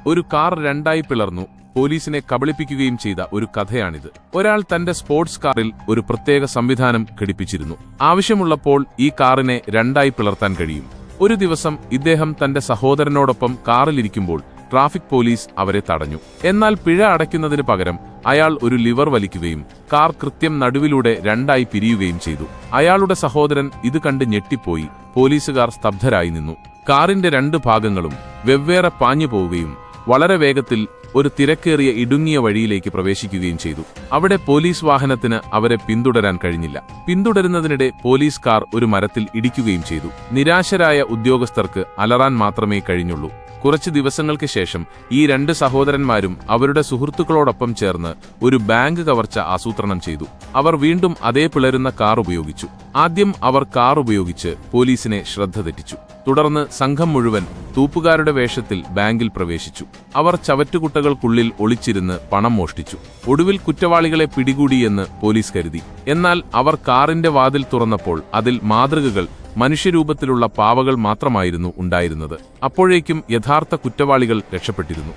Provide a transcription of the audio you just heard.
ഒരു കാർ രണ്ടായി പിളർന്നു പോലീസിനെ കബളിപ്പിക്കുകയും ചെയ്ത ഒരു കഥയാണിത്. ഒരാൾ തന്റെ സ്പോർട്സ് കാറിൽ ഒരു പ്രത്യേക സംവിധാനം ഘടിപ്പിച്ചിരുന്നു. ആവശ്യമുള്ളപ്പോൾ ഈ കാറിനെ രണ്ടായി പിളർത്താൻ കഴിയും. ഒരു ദിവസം ഇദ്ദേഹം തന്റെ സഹോദരനോടൊപ്പം കാറിലിരിക്കുമ്പോൾ ട്രാഫിക് പോലീസ് അവരെ തടഞ്ഞു. എന്നാൽ പിഴ അടയ്ക്കുന്നതിന് പകരം അയാൾ ഒരു ലിവർ വലിക്കുകയും കാർ കൃത്യം നടുവിലൂടെ രണ്ടായി പിരിയുകയും ചെയ്തു. അയാളുടെ സഹോദരൻ ഇത് കണ്ട് ഞെട്ടിപ്പോയി. പോലീസുകാർ സ്തബ്ധരായി നിന്നു. കാറിന്റെ രണ്ട് ഭാഗങ്ങളും വെവ്വേറെ പാഞ്ഞു പോവുകയും വളരെ വേഗത്തിൽ ഒരു തിരക്കേറിയ ഇടുങ്ങിയ വഴിയിലേക്ക് പ്രവേശിക്കുകയും ചെയ്തു. അവിടെ പോലീസ് വാഹനത്തിന് അവരെ പിന്തുടരാൻ കഴിഞ്ഞില്ല. പിന്തുടരുന്നതിനിടെ പോലീസ് കാർ ഒരു മരത്തിൽ ഇടിക്കുകയും ചെയ്തു. നിരാശരായ ഉദ്യോഗസ്ഥർക്ക് അലറാൻ മാത്രമേ കഴിഞ്ഞുള്ളൂ. കുറച്ചു ദിവസങ്ങൾക്ക് ശേഷം ഈ രണ്ട് സഹോദരന്മാരും അവരുടെ സുഹൃത്തുക്കളോടൊപ്പം ചേർന്ന് ഒരു ബാങ്ക് കവർച്ച ആസൂത്രണം ചെയ്തു. അവർ വീണ്ടും അതേ പിളരുന്ന കാർ ഉപയോഗിച്ചു. ആദ്യം അവർ കാർ ഉപയോഗിച്ച് പോലീസിനെ ശ്രദ്ധ തെറ്റിച്ചു. തുടർന്ന് സംഘം മുഴുവൻ തൂപ്പുകാരുടെ വേഷത്തിൽ ബാങ്കിൽ പ്രവേശിച്ചു. അവർ ചവറ്റുകുട്ടകൾക്കുള്ളിൽ ഒളിച്ചിരുന്ന് പണം മോഷ്ടിച്ചു. ഒടുവിൽ കുറ്റവാളികളെ പിടികൂടിയെന്ന് പോലീസ് കരുതി. എന്നാൽ അവർ കാറിന്റെ വാതിൽ തുറന്നപ്പോൾ അതിൽ മാതൃകകൾ മനുഷ്യരൂപത്തിലുള്ള പാവകൾ മാത്രമായിരുന്നു ഉണ്ടായിരുന്നത്. അപ്പോഴേക്കും യഥാർത്ഥ കുറ്റവാളികൾ രക്ഷപ്പെട്ടിരുന്നു.